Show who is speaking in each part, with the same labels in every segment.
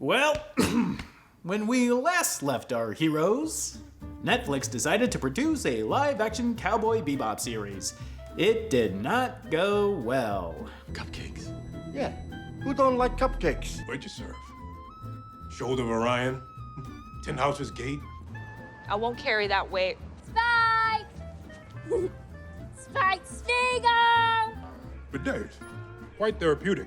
Speaker 1: Well, when we last left our heroes, Netflix decided to produce a live-action Cowboy Bebop series. It did not go well.
Speaker 2: Cupcakes.
Speaker 3: Yeah, who don't like cupcakes?
Speaker 2: Where'd you serve? Shoulder of Orion? Ten Houses Gate?
Speaker 4: I won't carry that weight.
Speaker 5: Spike! Spike Spiegel!
Speaker 2: For days. Quite therapeutic.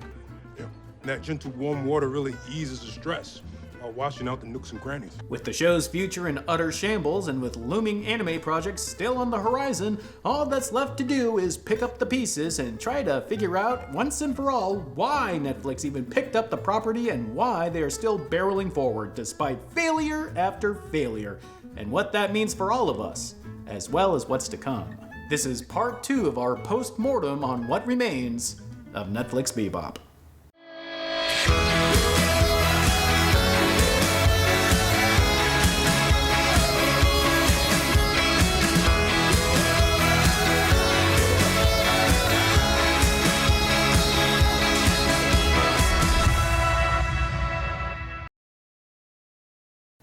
Speaker 2: Yeah. And that gentle warm water really eases the stress while washing out the nooks and crannies.
Speaker 1: With the show's future in utter shambles and with looming anime projects still on the horizon, all that's left to do is pick up the pieces and try to figure out once and for all why Netflix even picked up the property and why they are still barreling forward despite failure after failure, and what that means for all of us, as well as what's to come. This is part 2 of our post-mortem on what remains of Netflix Bebop.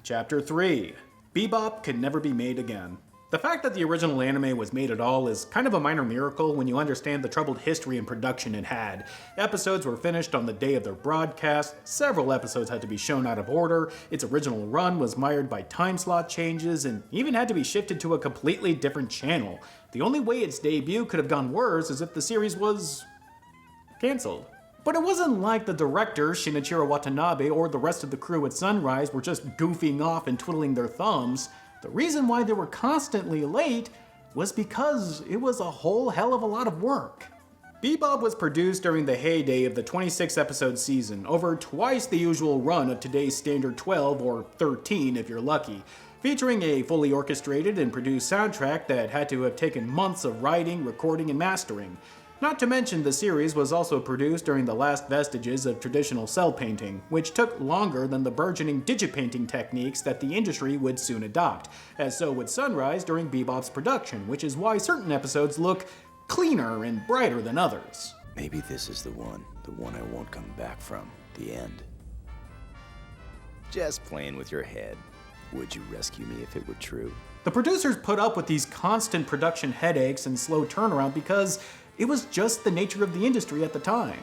Speaker 1: Chapter 3. Bebop Can Never Be Made Again. The fact that the original anime was made at all is kind of a minor miracle when you understand the troubled history and production it had. Episodes were finished on the day of their broadcast, several episodes had to be shown out of order, its original run was mired by time slot changes, and even had to be shifted to a completely different channel. The only way its debut could have gone worse is if the series was cancelled. But it wasn't like the director, Shinichiro Watanabe, or the rest of the crew at Sunrise were just goofing off and twiddling their thumbs. The reason why they were constantly late was because it was a whole hell of a lot of work. Bebop was produced during the heyday of the 26-episode season, over twice the usual run of today's standard 12 or 13 if you're lucky, featuring a fully orchestrated and produced soundtrack that had to have taken months of writing, recording, and mastering. Not to mention the series was also produced during the last vestiges of traditional cell painting, which took longer than the burgeoning digipainting techniques that the industry would soon adopt, as so would Sunrise during Bebop's production, which is why certain episodes look cleaner and brighter than others.
Speaker 6: Maybe this is the one I won't come back from, the end. Just playing with your head. Would you rescue me if it were true?
Speaker 1: The producers put up with these constant production headaches and slow turnaround because it was just the nature of the industry at the time.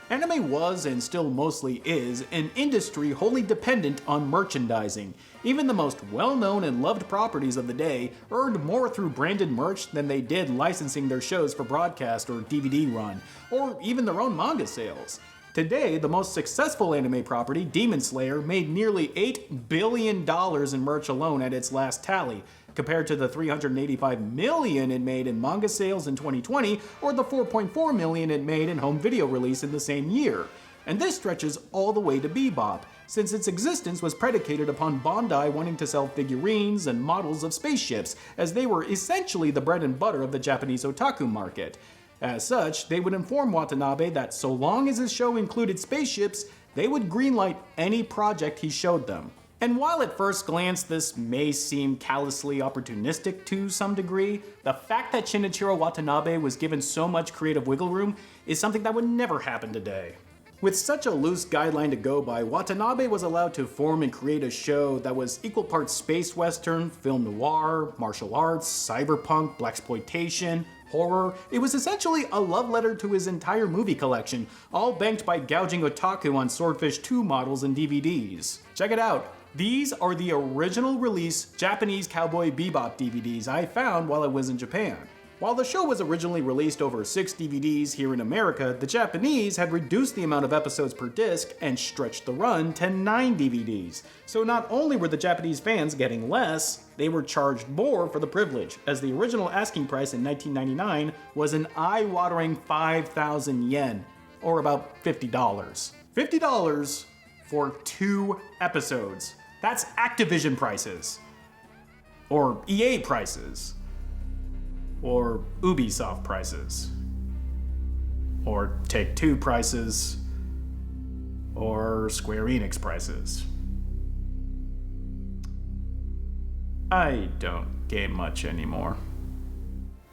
Speaker 1: Anime was, and still mostly is, an industry wholly dependent on merchandising. Even the most well-known and loved properties of the day earned more through branded merch than they did licensing their shows for broadcast or DVD run, or even their own manga sales. Today, the most successful anime property, Demon Slayer, made nearly $8 billion in merch alone at its last tally, compared to the $385 million it made in manga sales in 2020, or the $4.4 million it made in home video release in the same year. And this stretches all the way to Bebop, since its existence was predicated upon Bandai wanting to sell figurines and models of spaceships, as they were essentially the bread and butter of the Japanese otaku market. As such, they would inform Watanabe that so long as his show included spaceships, they would greenlight any project he showed them. And while at first glance this may seem callously opportunistic to some degree, the fact that Shinichiro Watanabe was given so much creative wiggle room is something that would never happen today. With such a loose guideline to go by, Watanabe was allowed to form and create a show that was equal parts space western, film noir, martial arts, cyberpunk, blaxploitation, horror. It was essentially a love letter to his entire movie collection, all banked by gouging otaku on Swordfish 2 models and DVDs. Check it out. These are the original release Japanese Cowboy Bebop DVDs I found while I was in Japan. While the show was originally released over 6 DVDs here in America, the Japanese had reduced the amount of episodes per disc and stretched the run to 9 DVDs. So not only were the Japanese fans getting less, they were charged more for the privilege, as the original asking price in 1999 was an eye-watering 5,000 yen, or about $50. $50 for 2 episodes. That's Activision prices. Or EA prices. Or Ubisoft prices. Or Take-Two prices. Or Square Enix prices. I don't game much anymore.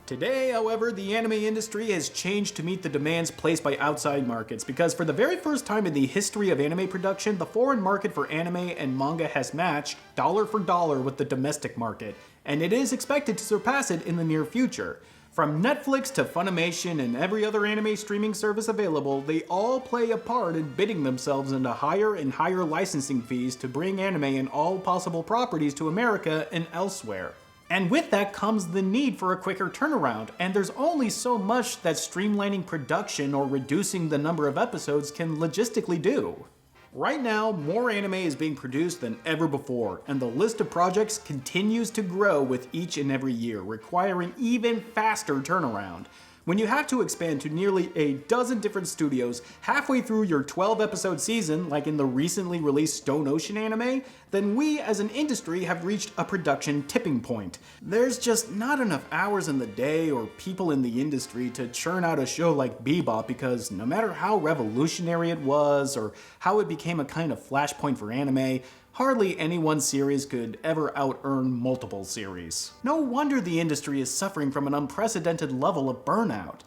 Speaker 1: Today, however, the anime industry has changed to meet the demands placed by outside markets because for the very first time in the history of anime production, the foreign market for anime and manga has matched dollar for dollar with the domestic market, and it is expected to surpass it in the near future. From Netflix to Funimation and every other anime streaming service available, they all play a part in bidding themselves into higher and higher licensing fees to bring anime and all possible properties to America and elsewhere. And with that comes the need for a quicker turnaround, and there's only so much that streamlining production or reducing the number of episodes can logistically do. Right now, more anime is being produced than ever before, and the list of projects continues to grow with each and every year, requiring even faster turnaround. When you have to expand to nearly a dozen different studios halfway through your 12-episode season, like in the recently released Stone Ocean anime, then we as an industry have reached a production tipping point. There's just not enough hours in the day or people in the industry to churn out a show like Bebop because no matter how revolutionary it was or how it became a kind of flashpoint for anime, hardly any one series could ever out-earn multiple series. No wonder the industry is suffering from an unprecedented level of burnout.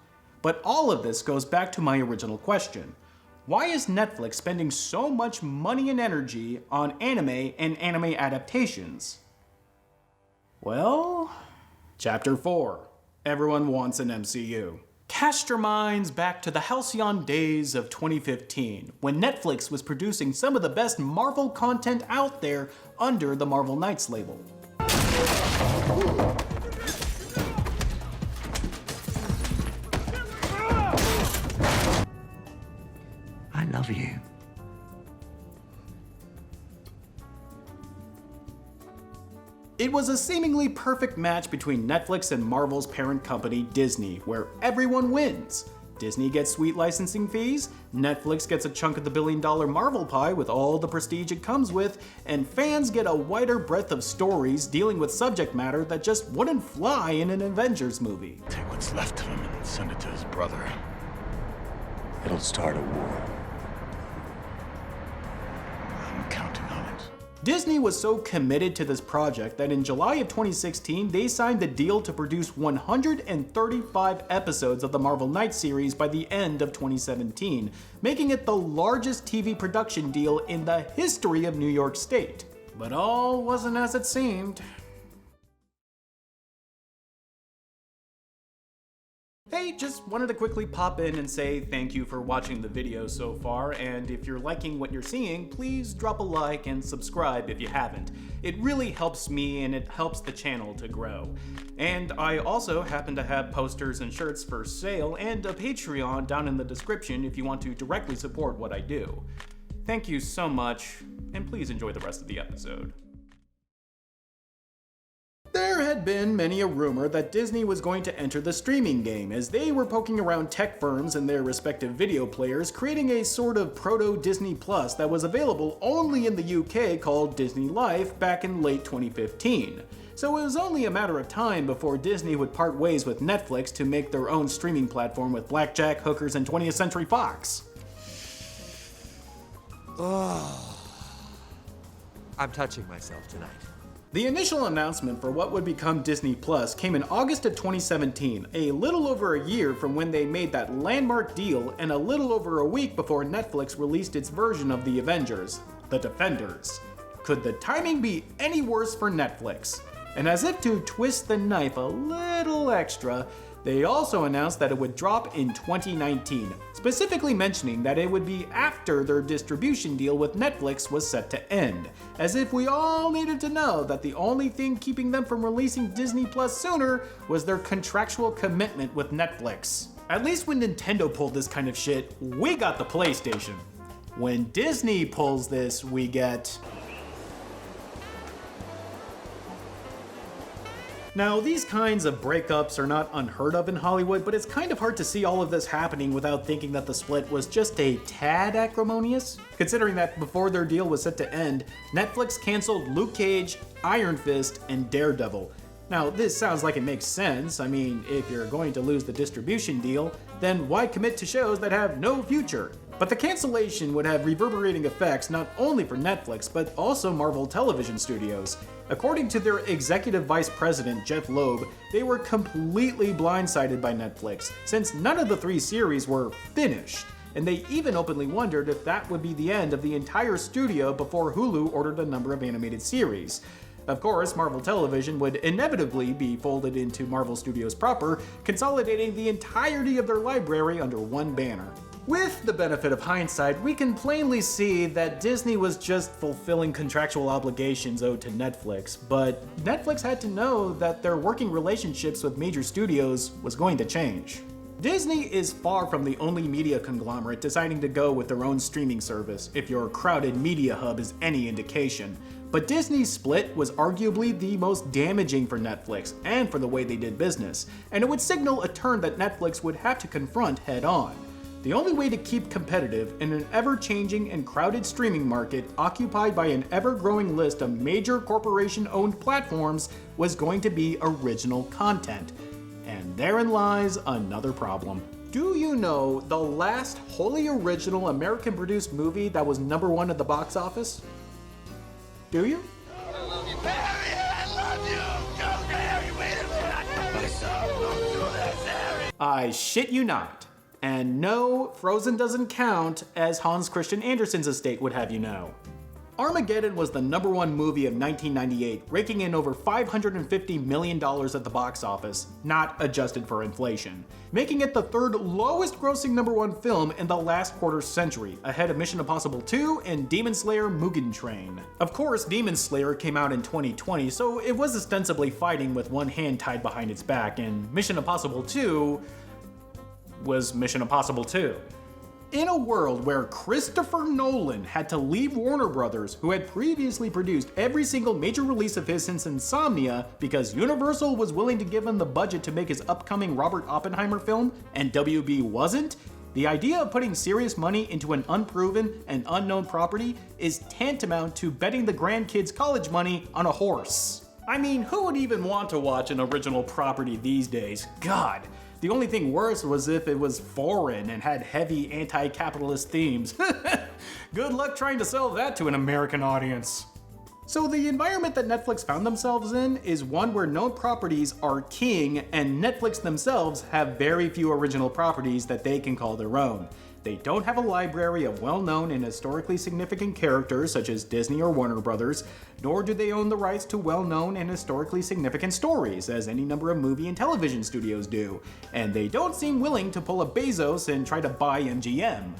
Speaker 1: But all of this goes back to my original question. Why is Netflix spending so much money and energy on anime and anime adaptations? Well, Chapter 4. Everyone Wants an MCU. Cast your minds back to the halcyon days of 2015, when Netflix was producing some of the best Marvel content out there under the Marvel Knights label.
Speaker 6: I love you.
Speaker 1: It was a seemingly perfect match between Netflix and Marvel's parent company, Disney, where everyone wins. Disney gets sweet licensing fees, Netflix gets a chunk of the billion-dollar Marvel pie with all the prestige it comes with, and fans get a wider breadth of stories dealing with subject matter that just wouldn't fly in an Avengers movie.
Speaker 6: Take what's left of him and send it to his brother. It'll start a war. I'm counting on it.
Speaker 1: Disney was so committed to this project that in July of 2016, they signed the deal to produce 135 episodes of the Marvel Knights series by the end of 2017, making it the largest TV production deal in the history of New York State. But all wasn't as it seemed. Hey, just wanted to quickly pop in and say thank you for watching the video so far, and if you're liking what you're seeing, please drop a like and subscribe if you haven't. It really helps me and it helps the channel to grow. And I also happen to have posters and shirts for sale and a Patreon down in the description if you want to directly support what I do. Thank you so much, and please enjoy the rest of the episode. There had been many a rumor that Disney was going to enter the streaming game, as they were poking around tech firms and their respective video players, creating a sort of proto-Disney Plus that was available only in the UK called Disney Life back in late 2015. So it was only a matter of time before Disney would part ways with Netflix to make their own streaming platform with blackjack, hookers, and 20th Century Fox.
Speaker 7: I'm touching myself tonight.
Speaker 1: The initial announcement for what would become Disney Plus came in August of 2017, a little over a year from when they made that landmark deal and a little over a week before Netflix released its version of the Avengers, The Defenders. Could the timing be any worse for Netflix? And as if to twist the knife a little extra, they also announced that it would drop in 2019, specifically mentioning that it would be after their distribution deal with Netflix was set to end, as if we all needed to know that the only thing keeping them from releasing Disney Plus sooner was their contractual commitment with Netflix. At least when Nintendo pulled this kind of shit, we got the PlayStation. When Disney pulls this, we get... Now, these kinds of breakups are not unheard of in Hollywood, but it's kind of hard to see all of this happening without thinking that the split was just a tad acrimonious, considering that before their deal was set to end, Netflix canceled Luke Cage, Iron Fist, and Daredevil. Now, this sounds like it makes sense. I mean, if you're going to lose the distribution deal, then why commit to shows that have no future? But the cancellation would have reverberating effects not only for Netflix, but also Marvel Television Studios. According to their executive vice president, Jeff Loeb, they were completely blindsided by Netflix, since none of the 3 series were finished. And they even openly wondered if that would be the end of the entire studio before Hulu ordered a number of animated series. Of course, Marvel Television would inevitably be folded into Marvel Studios proper, consolidating the entirety of their library under one banner. With the benefit of hindsight, we can plainly see that Disney was just fulfilling contractual obligations owed to Netflix, but Netflix had to know that their working relationships with major studios was going to change. Disney is far from the only media conglomerate deciding to go with their own streaming service, if your crowded media hub is any indication. But Disney's split was arguably the most damaging for Netflix and for the way they did business, and it would signal a turn that Netflix would have to confront head on. The only way to keep competitive in an ever-changing and crowded streaming market occupied by an ever-growing list of major corporation-owned platforms was going to be original content. And therein lies another problem. Do you know the last wholly original American-produced movie that was #1 at the box office? Do you? I shit you not. And no, Frozen doesn't count, as Hans Christian Andersen's estate would have you know. Armageddon was the #1 movie of 1998, raking in over $550 million at the box office, not adjusted for inflation, making it the 3rd lowest grossing #1 film in the last quarter century, ahead of Mission Impossible 2 and Demon Slayer Mugen Train. Of course, Demon Slayer came out in 2020, so it was ostensibly fighting with one hand tied behind its back, and Mission Impossible 2 was Mission Impossible 2. In a world where Christopher Nolan had to leave Warner Brothers, who had previously produced every single major release of his since Insomnia, because Universal was willing to give him the budget to make his upcoming Robert Oppenheimer film, and WB wasn't, the idea of putting serious money into an unproven and unknown property is tantamount to betting the grandkids' college money on a horse. I mean, who would even want to watch an original property these days? God. The only thing worse was if it was foreign and had heavy anti-capitalist themes. Good luck trying to sell that to an American audience. So the environment that Netflix found themselves in is one where known properties are king, and Netflix themselves have very few original properties that they can call their own. They don't have a library of well-known and historically significant characters such as Disney or Warner Brothers, nor do they own the rights to well-known and historically significant stories, as any number of movie and television studios do. And they don't seem willing to pull a Bezos and try to buy MGM.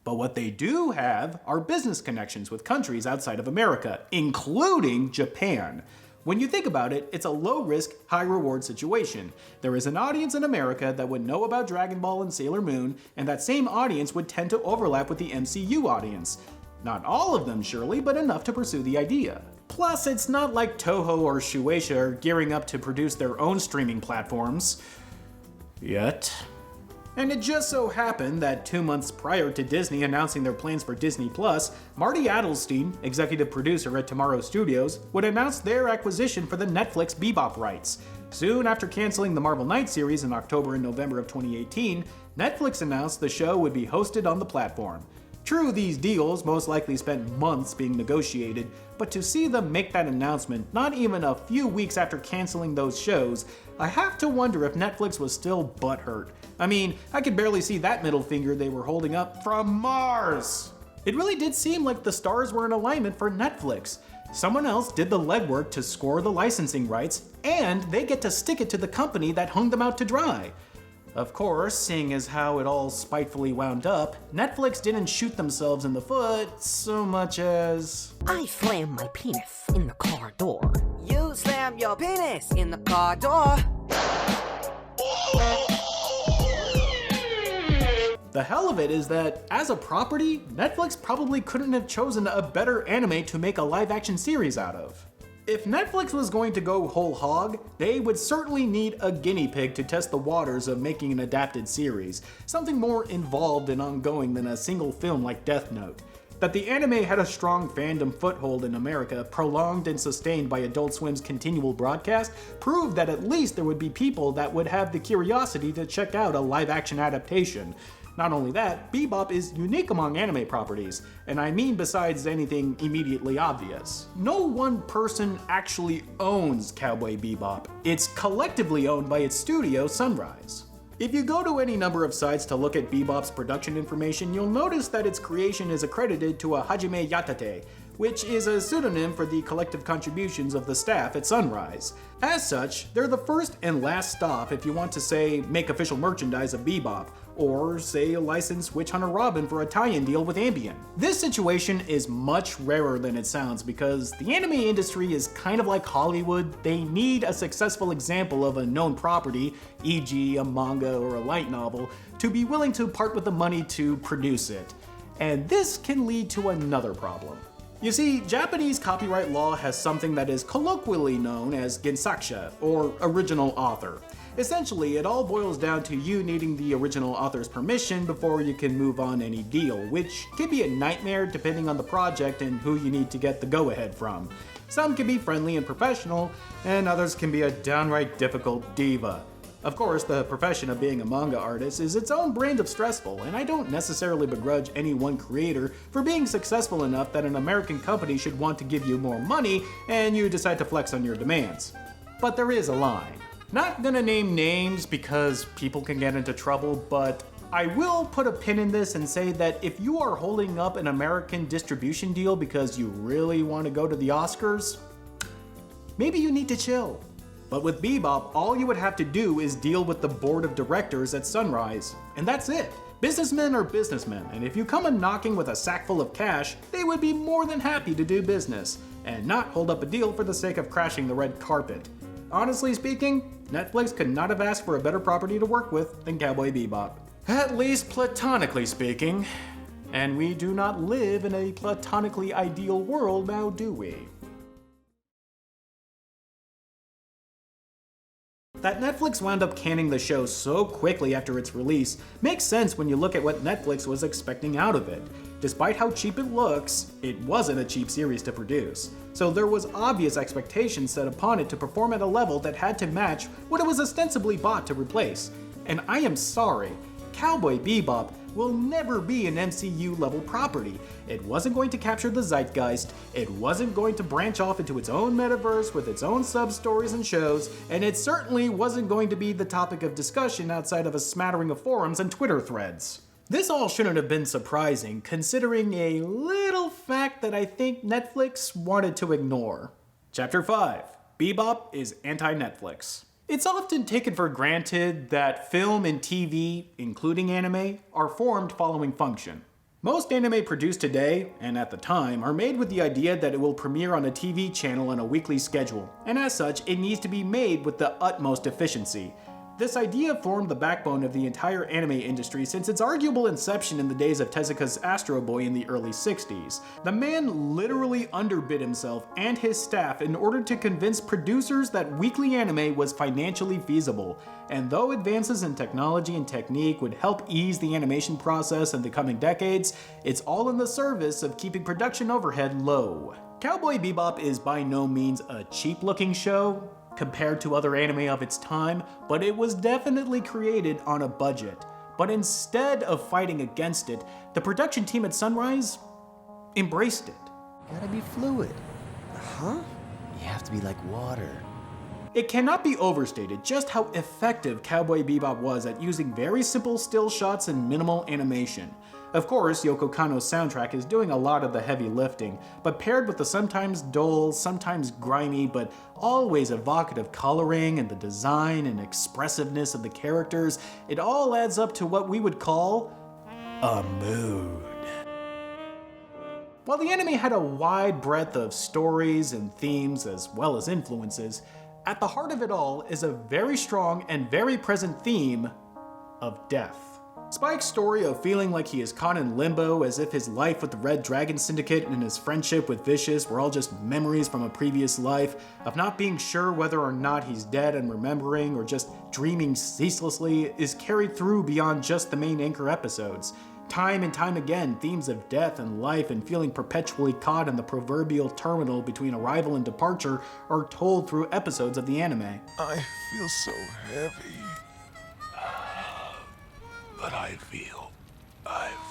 Speaker 1: But what they do have are business connections with countries outside of America, including Japan. When you think about it, it's a low-risk, high-reward situation. There is an audience in America that would know about Dragon Ball and Sailor Moon, and that same audience would tend to overlap with the MCU audience. Not all of them, surely, but enough to pursue the idea. Plus, it's not like Toho or Shueisha are gearing up to produce their own streaming platforms. Yet. And it just so happened that 2 months prior to Disney announcing their plans for Disney+, Marty Adelstein, executive producer at Tomorrow Studios, would announce their acquisition for the Netflix Bebop rights. Soon after canceling the Marvel Knights series in October and November of 2018, Netflix announced the show would be hosted on the platform. True, these deals most likely spent months being negotiated, but to see them make that announcement not even a few weeks after canceling those shows, I have to wonder if Netflix was still butthurt. I mean, I could barely see that middle finger they were holding up from Mars. It really did seem like the stars were in alignment for Netflix. Someone else did the legwork to score the licensing rights, and they get to stick it to the company that hung them out to dry. Of course, seeing as how it all spitefully wound up, Netflix didn't shoot themselves in the foot so much as...
Speaker 8: I slammed my penis in the car door. You slammed your penis in the car door.
Speaker 1: The hell of it is that, as a property, Netflix probably couldn't have chosen a better anime to make a live-action series out of. If Netflix was going to go whole hog, they would certainly need a guinea pig to test the waters of making an adapted series, something more involved and ongoing than a single film like Death Note. That the anime had a strong fandom foothold in America, prolonged and sustained by Adult Swim's continual broadcast, proved that at least there would be people that would have the curiosity to check out a live-action adaptation. Not only that, Bebop is unique among anime properties, and I mean besides anything immediately obvious. No one person actually owns Cowboy Bebop. It's collectively owned by its studio, Sunrise. If you go to any number of sites to look at Bebop's production information, you'll notice that its creation is accredited to a Hajime Yatate, which is a pseudonym for the collective contributions of the staff at Sunrise. As such, they're the first and last stop if you want to, say, make official merchandise of Bebop, or, say, license Witch Hunter Robin for a tie-in deal with Ambien. This situation is much rarer than it sounds because the anime industry is kind of like Hollywood. They need a successful example of a known property, e.g. a manga or a light novel, to be willing to part with the money to produce it. And this can lead to another problem. You see, Japanese copyright law has something that is colloquially known as gensakusha, or original author. Essentially, it all boils down to you needing the original author's permission before you can move on any deal, which can be a nightmare depending on the project and who you need to get the go-ahead from. Some can be friendly and professional, and others can be a downright difficult diva. Of course, the profession of being a manga artist is its own brand of stressful, and I don't necessarily begrudge any one creator for being successful enough that an American company should want to give you more money and you decide to flex on your demands. But there is a line. Not gonna name names because people can get into trouble, but I will put a pin in this and say that if you are holding up an American distribution deal because you really want to go to the Oscars, maybe you need to chill. But with Bebop, all you would have to do is deal with the board of directors at Sunrise, and that's it. Businessmen are businessmen, and if you come in knocking with a sack full of cash, they would be more than happy to do business, and not hold up a deal for the sake of crashing the red carpet. Honestly speaking, Netflix could not have asked for a better property to work with than Cowboy Bebop. At least platonically speaking. And we do not live in a platonically ideal world now, do we? That Netflix wound up canning the show so quickly after its release makes sense when you look at what Netflix was expecting out of it. Despite how cheap it looks, it wasn't a cheap series to produce. So there was obvious expectations set upon it to perform at a level that had to match what it was ostensibly bought to replace. And I am sorry, Cowboy Bebop will never be an MCU level property. It wasn't going to capture the zeitgeist, it wasn't going to branch off into its own metaverse with its own sub-stories and shows, and it certainly wasn't going to be the topic of discussion outside of a smattering of forums and Twitter threads. This all shouldn't have been surprising, considering a little fact that I think Netflix wanted to ignore. Chapter 5. Bebop is Anti-Netflix. It's often taken for granted that film and TV, including anime, are formed following function. Most anime produced today, and at the time, are made with the idea that it will premiere on a TV channel on a weekly schedule, and as such, it needs to be made with the utmost efficiency. This idea formed the backbone of the entire anime industry since its arguable inception in the days of Tezuka's Astro Boy in the early 60s. The man literally underbid himself and his staff in order to convince producers that weekly anime was financially feasible, and though advances in technology and technique would help ease the animation process in the coming decades, it's all in the service of keeping production overhead low. Cowboy Bebop is by no means a cheap-looking show compared to other anime of its time, but it was definitely created on a budget. But instead of fighting against it, the production team at Sunrise embraced it.
Speaker 9: Gotta be fluid. Huh? You have to be like water.
Speaker 1: It cannot be overstated just how effective Cowboy Bebop was at using very simple still shots and minimal animation. Of course, Yoko Kanno's soundtrack is doing a lot of the heavy lifting, but paired with the sometimes dull, sometimes grimy, but always evocative coloring and the design and expressiveness of the characters, it all adds up to what we would call a mood. While the anime had a wide breadth of stories and themes as well as influences, at the heart of it all is a very strong and very present theme of death. Spike's story of feeling like he is caught in limbo as if his life with the Red Dragon Syndicate and his friendship with Vicious were all just memories from a previous life, of not being sure whether or not he's dead and remembering or just dreaming ceaselessly, is carried through beyond just the main anchor episodes. Time and time again, themes of death and life and feeling perpetually caught in the proverbial terminal between arrival and departure are told through episodes of the anime.
Speaker 6: I feel so heavy. But I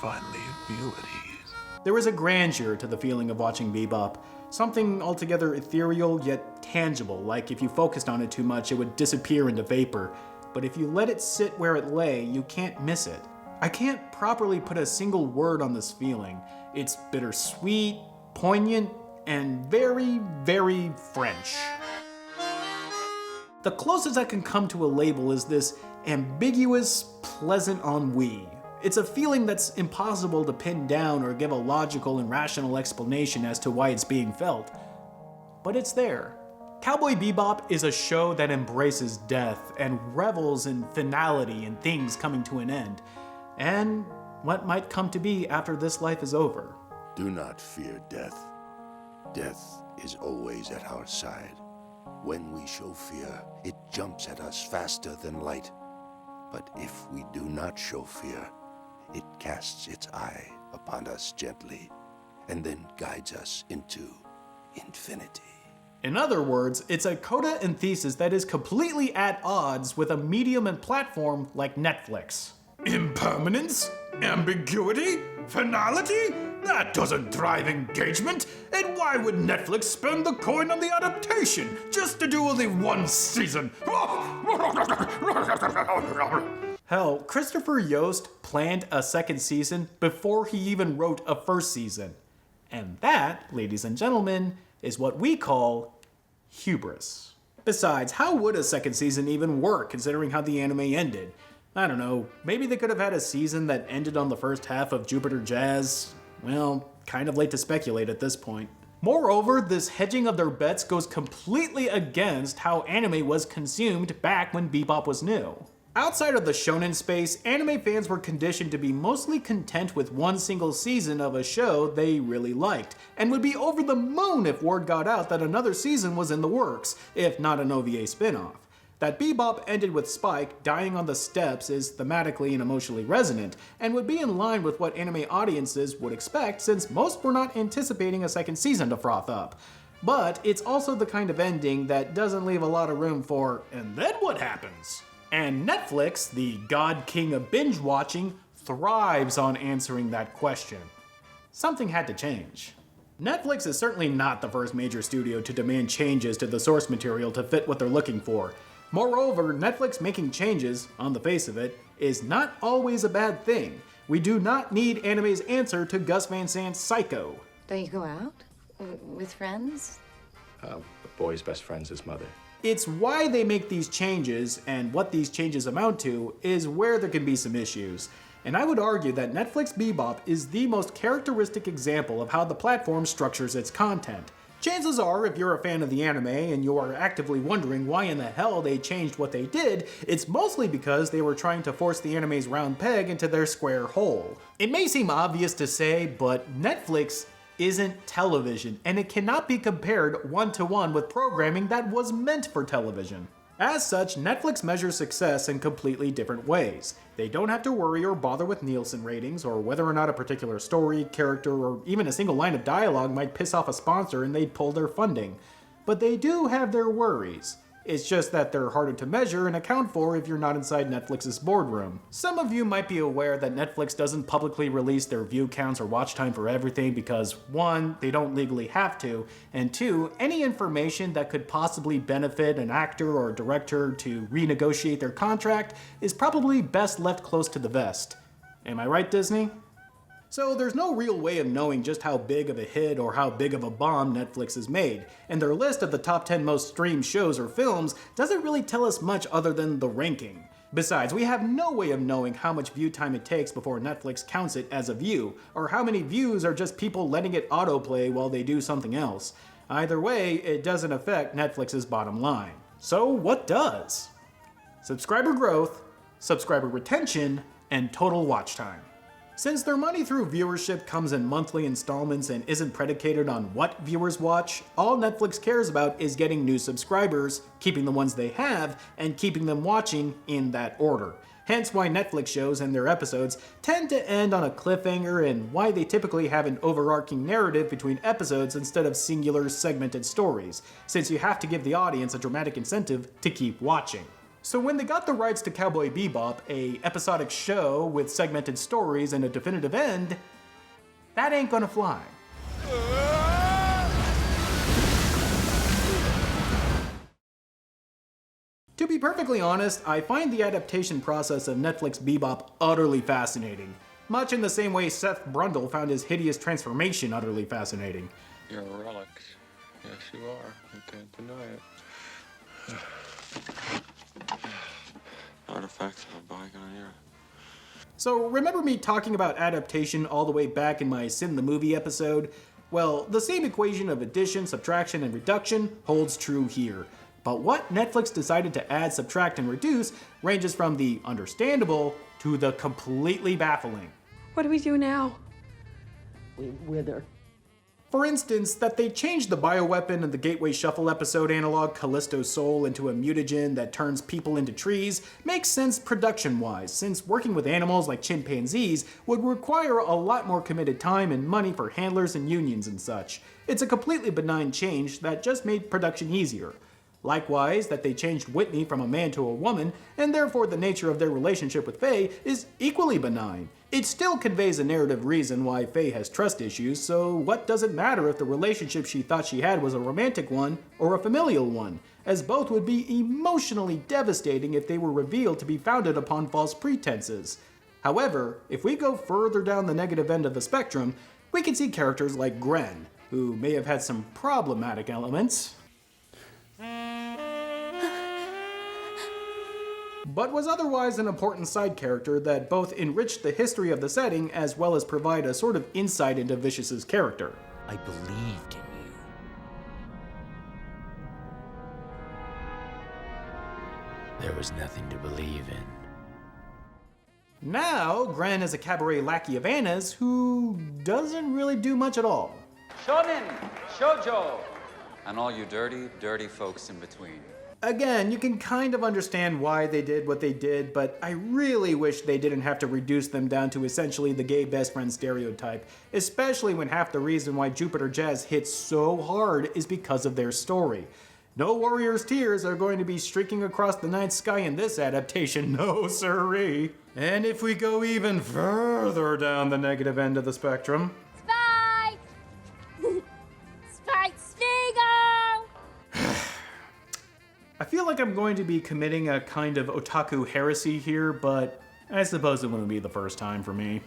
Speaker 6: finally feel at ease.
Speaker 1: There is a grandeur to the feeling of watching Bebop, something altogether ethereal yet tangible, like if you focused on it too much it would disappear into vapor, but if you let it sit where it lay, you can't miss it. I can't properly put a single word on this feeling. It's bittersweet, poignant, and very, very French. The closest I can come to a label is this ambiguous, pleasant ennui. It's a feeling that's impossible to pin down or give a logical and rational explanation as to why it's being felt. But it's there. Cowboy Bebop is a show that embraces death and revels in finality and things coming to an end, and what might come to be after this life is over.
Speaker 10: Do not fear death. Death is always at our side. When we show fear, it jumps at us faster than light. But if we do not show fear, it casts its eye upon us gently, and then guides us into infinity.
Speaker 1: In other words, it's a coda and thesis that is completely at odds with a medium and platform like Netflix. Impermanence? Ambiguity? Finality? That doesn't drive engagement. And why would Netflix spend the coin on the adaptation just to do only one season? Hell, Christopher Yost planned a second season before he even wrote a first season. And that, ladies and gentlemen, is what we call hubris. Besides, how would a second season even work considering how the anime ended? I don't know, maybe they could have had a season that ended on the first half of Jupiter Jazz? Well, kind of late to speculate at this point. Moreover, this hedging of their bets goes completely against how anime was consumed back when Bebop was new. Outside of the shonen space, anime fans were conditioned to be mostly content with one single season of a show they really liked, and would be over the moon if word got out that another season was in the works, if not an OVA spin-off. That Bebop ended with Spike dying on the steps is thematically and emotionally resonant, and would be in line with what anime audiences would expect since most were not anticipating a second season to froth up. But it's also the kind of ending that doesn't leave a lot of room for, and then what happens? And Netflix, the god king of binge watching, thrives on answering that question. Something had to change. Netflix is certainly not the first major studio to demand changes to the source material to fit what they're looking for. Moreover, Netflix making changes, on the face of it, is not always a bad thing. We do not need anime's answer to Gus Van Sant's Psycho.
Speaker 11: Don't you go out? With friends?
Speaker 6: The boy's best friend's his mother.
Speaker 1: It's why they make these changes, and what these changes amount to is where there can be some issues. And I would argue that Netflix Bebop is the most characteristic example of how the platform structures its content. Chances are, if you're a fan of the anime and you are actively wondering why in the hell they changed what they did, it's mostly because they were trying to force the anime's round peg into their square hole. It may seem obvious to say, but Netflix isn't television, and it cannot be compared one-to-one with programming that was meant for television. As such, Netflix measures success in completely different ways. They don't have to worry or bother with Nielsen ratings, or whether or not a particular story, character, or even a single line of dialogue might piss off a sponsor and they'd pull their funding. But they do have their worries. It's just that they're harder to measure and account for if you're not inside Netflix's boardroom. Some of you might be aware that Netflix doesn't publicly release their view counts or watch time for everything because 1, they don't legally have to, and 2, any information that could possibly benefit an actor or director to renegotiate their contract is probably best left close to the vest. Am I right, Disney? So there's no real way of knowing just how big of a hit or how big of a bomb Netflix has made, and their list of the top 10 most streamed shows or films doesn't really tell us much other than the ranking. Besides, we have no way of knowing how much view time it takes before Netflix counts it as a view, or how many views are just people letting it autoplay while they do something else. Either way, it doesn't affect Netflix's bottom line. So what does? Subscriber growth, subscriber retention, and total watch time. Since their money through viewership comes in monthly installments and isn't predicated on what viewers watch, all Netflix cares about is getting new subscribers, keeping the ones they have, and keeping them watching in that order. hence why Netflix shows and their episodes tend to end on a cliffhanger and why they typically have an overarching narrative between episodes instead of singular segmented stories, since you have to give the audience a dramatic incentive to keep watching. So when they got the rights to Cowboy Bebop, a episodic show with segmented stories and a definitive end, that ain't gonna fly. To be perfectly honest, I find the adaptation process of Netflix Bebop utterly fascinating, much in the same way Seth Brundle found his hideous transformation utterly fascinating.
Speaker 12: You're a relic. Yes, you are. You can't deny it. Artifacts of a bygone era.
Speaker 1: So remember me talking about adaptation all the way back in my Sin the Movie episode? Well, the same equation of addition, subtraction, and reduction holds true here. But what Netflix decided to add, subtract, and reduce ranges from the understandable to the completely baffling.
Speaker 13: What do we do now?
Speaker 14: We wither.
Speaker 1: For instance, that they changed the bioweapon in the Gateway Shuffle episode analog Callisto's Soul into a mutagen that turns people into trees makes sense production-wise, since working with animals like chimpanzees would require a lot more committed time and money for handlers and unions and such. It's a completely benign change that just made production easier. Likewise, that they changed Whitney from a man to a woman, and therefore the nature of their relationship with Faye is equally benign. It still conveys a narrative reason why Faye has trust issues, so what does it matter if the relationship she thought she had was a romantic one or a familial one, as both would be emotionally devastating if they were revealed to be founded upon false pretenses. However, if we go further down the negative end of the spectrum, we can see characters like Gren, who may have had some problematic elements, but was otherwise an important side character that both enriched the history of the setting as well as provide a sort of insight into Vicious's character.
Speaker 9: I believed in you. There was nothing to believe in.
Speaker 1: Now, Gren is a cabaret lackey of Anna's who doesn't really do much at all.
Speaker 15: Shonen, shoujo, and all you dirty, dirty folks in between.
Speaker 1: Again, you can kind of understand why they did what they did, but I really wish they didn't have to reduce them down to essentially the gay best friend stereotype, especially when half the reason why Jupiter Jazz hits so hard is because of their story. No warrior's tears are going to be streaking across the night sky in this adaptation, no siree. And if we go even further down the negative end of the spectrum...
Speaker 5: Spike! Spike Spiegel!
Speaker 1: I feel like I'm going to be committing a kind of otaku heresy here, but I suppose it wouldn't be the first time for me.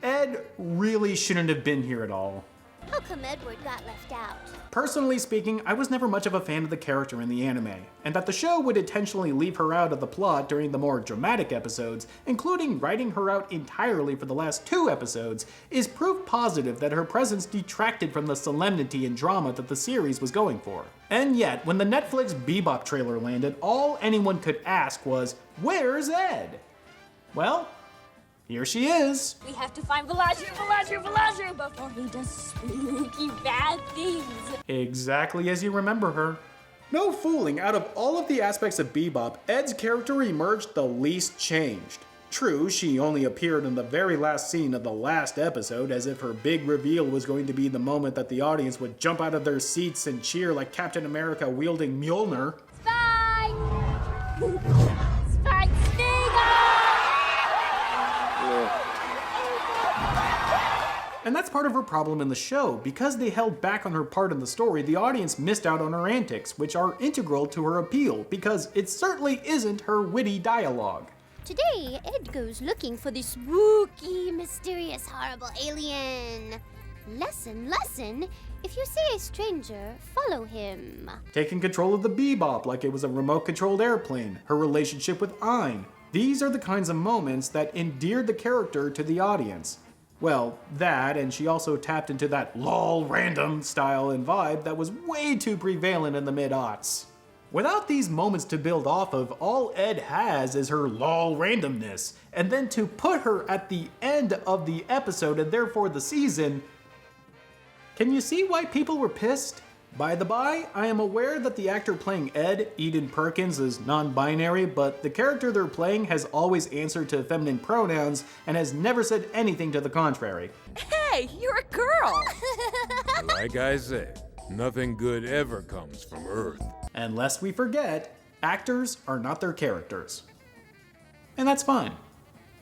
Speaker 1: Ed really shouldn't have been here at all.
Speaker 5: How come Edward got left out?
Speaker 1: Personally speaking, I was never much of a fan of the character in the anime, and that the show would intentionally leave her out of the plot during the more dramatic episodes, including writing her out entirely for the last 2 episodes, is proof positive that her presence detracted from the solemnity and drama that the series was going for. And yet, when the Netflix Bebop trailer landed, all anyone could ask was, "Where's Ed?" Well, here she is.
Speaker 5: We have to find Velazio before he does spooky bad things.
Speaker 1: Exactly as you remember her. No fooling, out of all of the aspects of Bebop, Ed's character emerged the least changed. True, she only appeared in the very last scene of the last episode, as if her big reveal was going to be the moment that the audience would jump out of their seats and cheer like Captain America wielding Mjolnir.
Speaker 5: Spike! Spike Spiegel!
Speaker 1: And that's part of her problem in the show. Because they held back on her part in the story, the audience missed out on her antics, which are integral to her appeal, because it certainly isn't her witty dialogue.
Speaker 5: Today, Ed goes looking for the spooky, mysterious, horrible alien. Lesson, if you see a stranger, follow him.
Speaker 1: Taking control of the Bebop like it was a remote-controlled airplane, her relationship with Ein. These are the kinds of moments that endeared the character to the audience. Well, that, and she also tapped into that lol random style and vibe that was way too prevalent in the mid-aughts. Without these moments to build off of, all Ed has is her lol randomness, and then to put her at the end of the episode and therefore the season, can you see why people were pissed? By the by, I am aware that the actor playing Ed, Eden Perkins, is non-binary, but the character they're playing has always answered to feminine pronouns and has never said anything to the contrary.
Speaker 4: Hey, you're a girl!
Speaker 13: Like I said, nothing good ever comes from Earth.
Speaker 1: And lest we forget, actors are not their characters. And that's fine.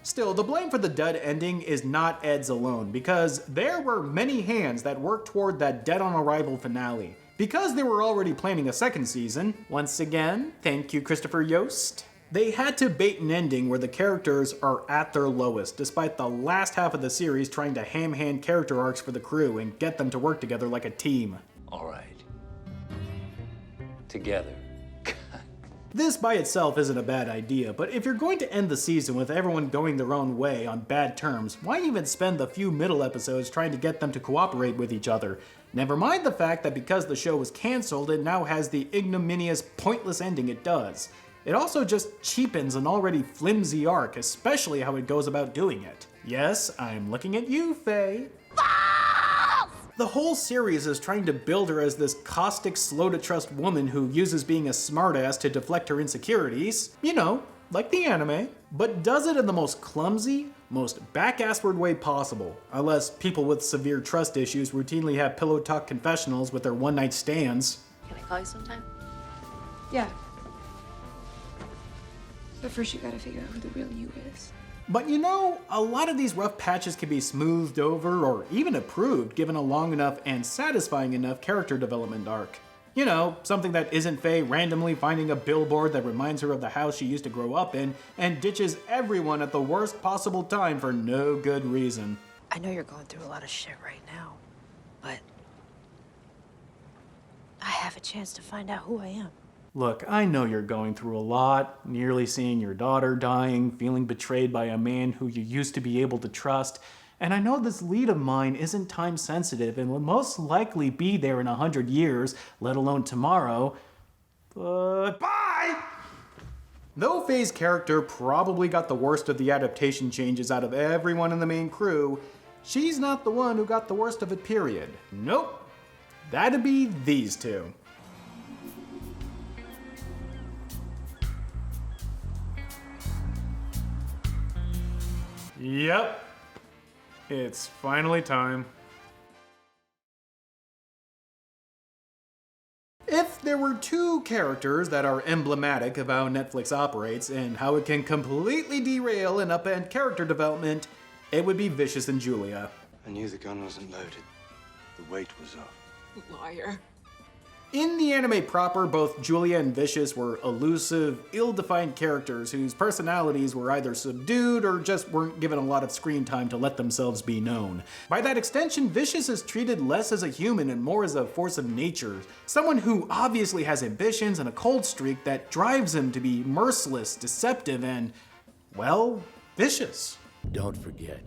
Speaker 1: Still, the blame for the dud ending is not Ed's alone, because there were many hands that worked toward that dead-on-arrival finale. Because they were already planning a second season, once again, thank you Christopher Yost, they had to bait an ending where the characters are at their lowest, despite the last half of the series trying to ham-hand character arcs for the crew and get them to work together like a team.
Speaker 15: All right. Together.
Speaker 1: This by itself isn't a bad idea, but if you're going to end the season with everyone going their own way on bad terms, why even spend the few middle episodes trying to get them to cooperate with each other? Never mind the fact that because the show was cancelled, it now has the ignominious, pointless ending it does. It also just cheapens an already flimsy arc, especially how it goes about doing it. Yes, I'm looking at you, Faye. The whole series is trying to build her as this caustic, slow-to-trust woman who uses being a smartass to deflect her insecurities, you know, like the anime, but does it in the most clumsy, most back-assward way possible, unless people with severe trust issues routinely have pillow talk confessionals with their one-night stands.
Speaker 11: Can I call you sometime?
Speaker 16: Yeah. But first you gotta figure out who the real you is.
Speaker 1: But you know, a lot of these rough patches can be smoothed over or even improved given a long enough and satisfying enough character development arc. You know, something that isn't Faye randomly finding a billboard that reminds her of the house she used to grow up in and ditches everyone at the worst possible time for no good reason.
Speaker 16: I know you're going through a lot of shit right now, but I have a chance to find out who I am.
Speaker 1: Look, I know you're going through a lot, nearly seeing your daughter dying, feeling betrayed by a man who you used to be able to trust, and I know this lead of mine isn't time sensitive and will most likely be there in 100 years, let alone tomorrow, but bye! Though Faye's character probably got the worst of the adaptation changes out of everyone in the main crew, she's not the one who got the worst of it, period. Nope. That'd be these two. Yep. It's finally time. If there were two characters that are emblematic of how Netflix operates and how it can completely derail and upend character development, it would be Vicious and Julia.
Speaker 12: I knew the gun wasn't loaded. The weight was off.
Speaker 4: Liar.
Speaker 1: In the anime proper, both Julia and Vicious were elusive, ill-defined characters whose personalities were either subdued or just weren't given a lot of screen time to let themselves be known. By that extension, Vicious is treated less as a human and more as a force of nature, someone who obviously has ambitions and a cold streak that drives him to be merciless, deceptive, and, well, vicious.
Speaker 9: Don't forget,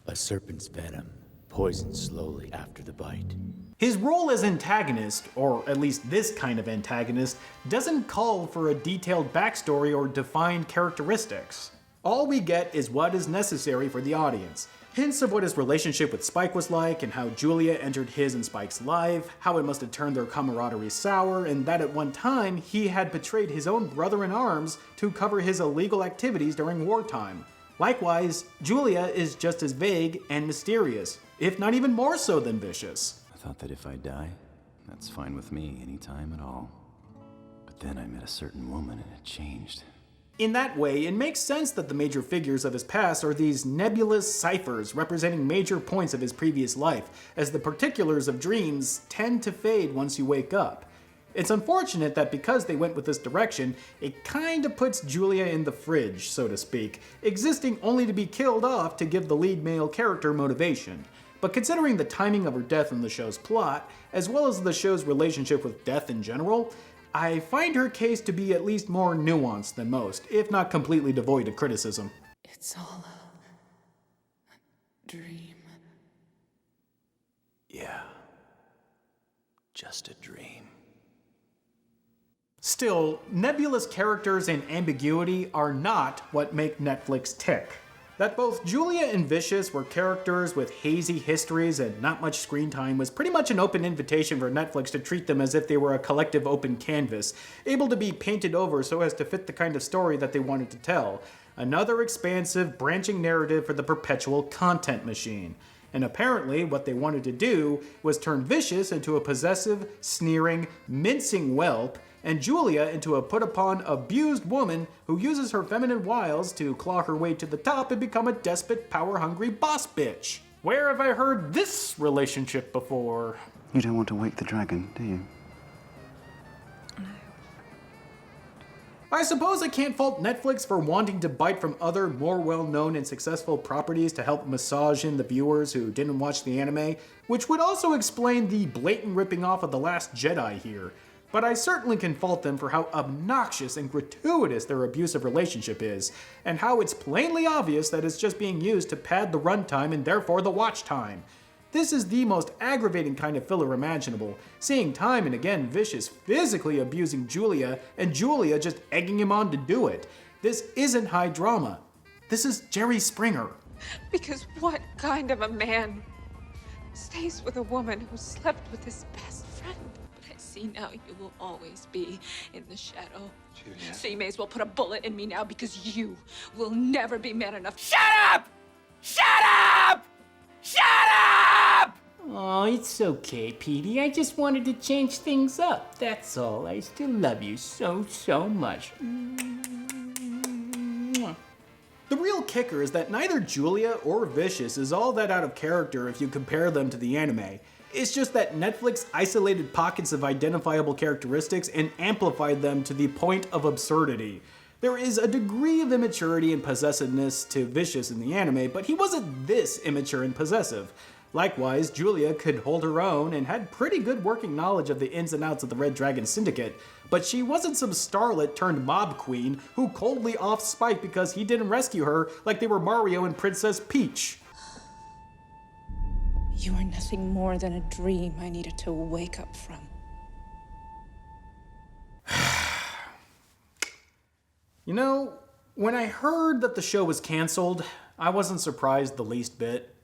Speaker 9: a serpent's venom poisons slowly after the bite.
Speaker 1: His role as antagonist, or at least this kind of antagonist, doesn't call for a detailed backstory or defined characteristics. All we get is what is necessary for the audience. Hints of what his relationship with Spike was like, and how Julia entered his and Spike's life, how it must have turned their camaraderie sour, and that at one time he had betrayed his own brother in arms to cover his illegal activities during wartime. Likewise, Julia is just as vague and mysterious, if not even more so than Vicious.
Speaker 6: I thought that if I die, that's fine with me anytime at all. But then I met a certain woman and it changed.
Speaker 1: In that way, it makes sense that the major figures of his past are these nebulous ciphers representing major points of his previous life, as the particulars of dreams tend to fade once you wake up. It's unfortunate that because they went with this direction, it kinda puts Julia in the fridge, so to speak, existing only to be killed off to give the lead male character motivation. But considering the timing of her death in the show's plot, as well as the show's relationship with death in general, I find her case to be at least more nuanced than most, if not completely devoid of criticism.
Speaker 16: It's all a dream.
Speaker 6: Yeah. Just a dream.
Speaker 1: Still, nebulous characters and ambiguity are not what make Netflix tick. That both Julia and Vicious were characters with hazy histories and not much screen time was pretty much an open invitation for Netflix to treat them as if they were a collective open canvas, able to be painted over so as to fit the kind of story that they wanted to tell. Another expansive, branching narrative for the perpetual content machine. And apparently what they wanted to do was turn Vicious into a possessive, sneering, mincing whelp, and Julia into a put-upon, abused woman who uses her feminine wiles to claw her way to the top and become a despot, power-hungry boss bitch. Where have I heard this relationship before?
Speaker 6: You don't want to wake the dragon, do you?
Speaker 1: I suppose I can't fault Netflix for wanting to bite from other, more well-known and successful properties to help massage in the viewers who didn't watch the anime, which would also explain the blatant ripping off of The Last Jedi here. But I certainly can fault them for how obnoxious and gratuitous their abusive relationship is, and how it's plainly obvious that it's just being used to pad the runtime and therefore the watch time. This is the most aggravating kind of filler imaginable, seeing time and again Vicious physically abusing Julia and Julia just egging him on to do it. This isn't high drama. This is Jerry Springer.
Speaker 4: Because what kind of a man stays with a woman who slept with his best friend? But I see now you will always be in the shadow. Julia. So you may as well put a bullet in me now because you will never be man enough. Shut up! Shut up! Shut up!
Speaker 17: Oh, it's okay, Petey. I just wanted to change things up. That's all. I still love you so, so much.
Speaker 1: The real kicker is that neither Julia or Vicious is all that out of character if you compare them to the anime. It's just that Netflix isolated pockets of identifiable characteristics and amplified them to the point of absurdity. There is a degree of immaturity and possessiveness to Vicious in the anime, but he wasn't this immature and possessive. Likewise, Julia could hold her own and had pretty good working knowledge of the ins and outs of the Red Dragon Syndicate, but she wasn't some starlet turned mob queen who coldly offed Spike because he didn't rescue her like they were Mario and Princess Peach.
Speaker 4: You are nothing more than a dream I needed to wake up from.
Speaker 1: You know, when I heard that the show was canceled, I wasn't surprised the least bit.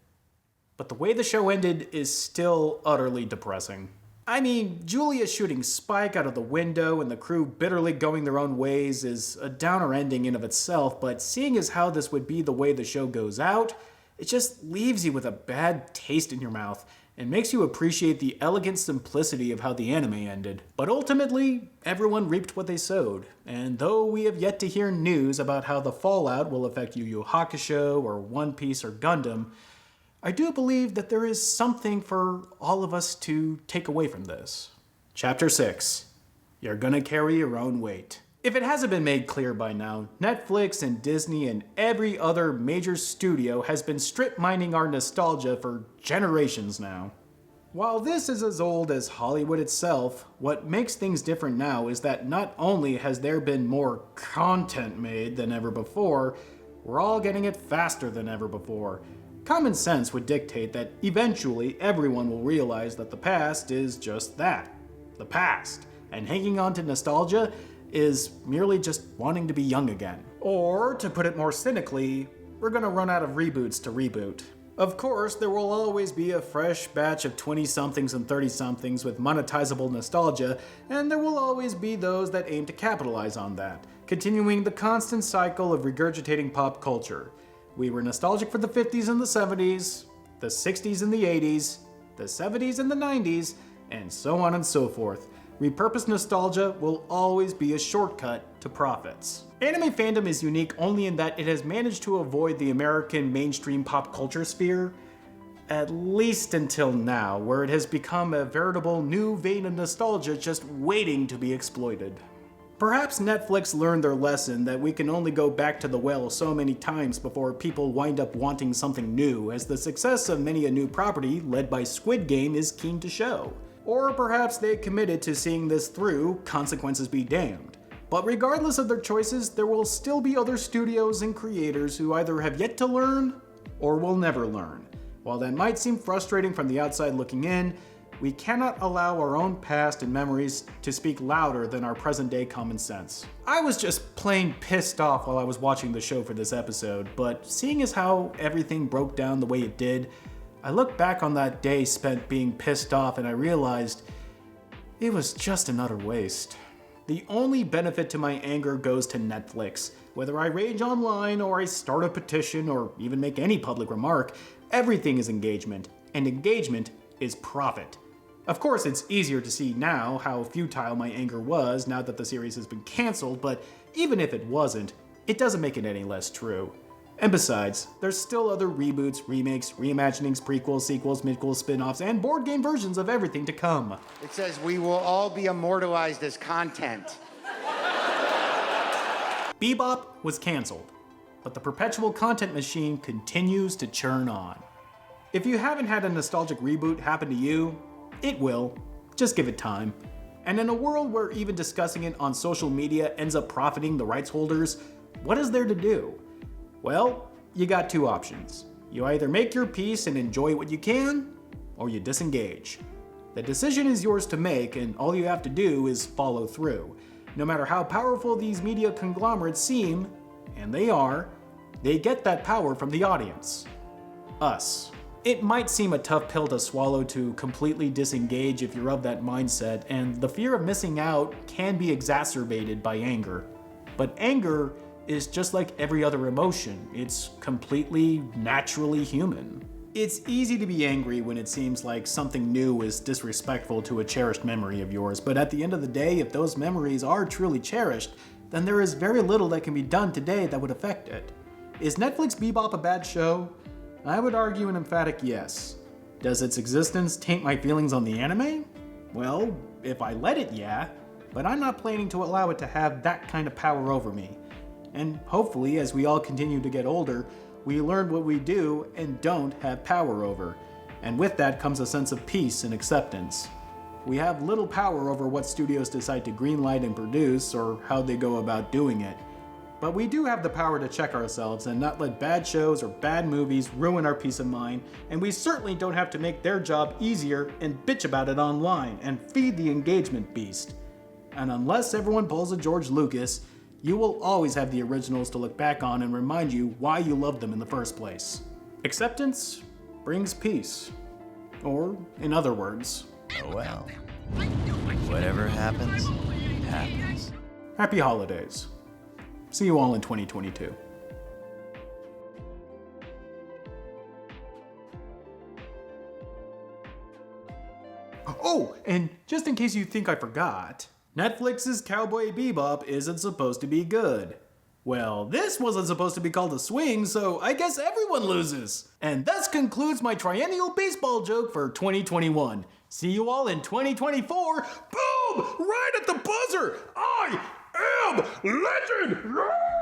Speaker 1: But the way the show ended is still utterly depressing. I mean, Julia shooting Spike out of the window and the crew bitterly going their own ways is a downer ending in of itself, but seeing as how this would be the way the show goes out, it just leaves you with a bad taste in your mouth and makes you appreciate the elegant simplicity of how the anime ended. But ultimately, everyone reaped what they sowed, and though we have yet to hear news about how the fallout will affect Yu Yu Hakusho or One Piece or Gundam, I do believe that there is something for all of us to take away from this. Chapter 6. You're gonna carry your own weight. If it hasn't been made clear by now, Netflix and Disney and every other major studio has been strip mining our nostalgia for generations now. While this is as old as Hollywood itself, what makes things different now is that not only has there been more content made than ever before, we're all getting it faster than ever before. Common sense would dictate that eventually everyone will realize that the past is just that, the past, and hanging on to nostalgia is merely just wanting to be young again. Or, to put it more cynically, we're gonna run out of reboots to reboot. Of course, there will always be a fresh batch of 20-somethings and 30-somethings with monetizable nostalgia, and there will always be those that aim to capitalize on that, continuing the constant cycle of regurgitating pop culture. We were nostalgic for the 50s and the 70s, the 60s and the 80s, the 70s and the 90s, and so on and so forth. Repurposed nostalgia will always be a shortcut to profits. Anime fandom is unique only in that it has managed to avoid the American mainstream pop culture sphere, at least until now, where it has become a veritable new vein of nostalgia just waiting to be exploited. Perhaps Netflix learned their lesson that we can only go back to the well so many times before people wind up wanting something new, as the success of many a new property, led by Squid Game, is keen to show. Or perhaps they committed to seeing this through, consequences be damned. But regardless of their choices, there will still be other studios and creators who either have yet to learn or will never learn. While that might seem frustrating from the outside looking in, we cannot allow our own past and memories to speak louder than our present day common sense. I was just plain pissed off while I was watching the show for this episode, but seeing as how everything broke down the way it did, I look back on that day spent being pissed off and I realized it was just another waste. The only benefit to my anger goes to Netflix. Whether I rage online or I start a petition or even make any public remark, everything is engagement, and engagement is profit. Of course, it's easier to see now how futile my anger was now that the series has been canceled, but even if it wasn't, it doesn't make it any less true. And besides, there's still other reboots, remakes, reimaginings, prequels, sequels, midquels, spin-offs, and board game versions of everything to come.
Speaker 18: It says we will all be immortalized as content.
Speaker 1: Bebop was canceled, but the perpetual content machine continues to churn on. If you haven't had a nostalgic reboot happen to you, it will. Just give it time. And in a world where even discussing it on social media ends up profiting the rights holders, what is there to do? Well, you got two options. You either make your peace and enjoy what you can, or you disengage. The decision is yours to make, and all you have to do is follow through. No matter how powerful these media conglomerates seem, and they are, they get that power from the audience. Us. It might seem a tough pill to swallow to completely disengage if you're of that mindset, and the fear of missing out can be exacerbated by anger. But anger is just like every other emotion. It's completely naturally human. It's easy to be angry when it seems like something new is disrespectful to a cherished memory of yours, but at the end of the day, if those memories are truly cherished, then there is very little that can be done today that would affect it. Is Netflix Bebop a bad show? I would argue an emphatic yes. Does its existence taint my feelings on the anime? Well, if I let it, yeah, but I'm not planning to allow it to have that kind of power over me. And hopefully, as we all continue to get older, we learn what we do and don't have power over. And with that comes a sense of peace and acceptance. We have little power over what studios decide to greenlight and produce or how they go about doing it. But we do have the power to check ourselves and not let bad shows or bad movies ruin our peace of mind, and we certainly don't have to make their job easier and bitch about it online and feed the engagement beast. And unless everyone pulls a George Lucas, you will always have the originals to look back on and remind you why you loved them in the first place. Acceptance brings peace. Or, in other words,
Speaker 9: oh well. Whatever happens, happens.
Speaker 1: Happy holidays. See you all in 2022. Oh, and just in case you think I forgot, Netflix's Cowboy Bebop isn't supposed to be good. Well, this wasn't supposed to be called a swing, so I guess everyone loses. And thus concludes my triennial baseball joke for 2021. See you all in 2024. Boom! Right at the buzzer! I am legend!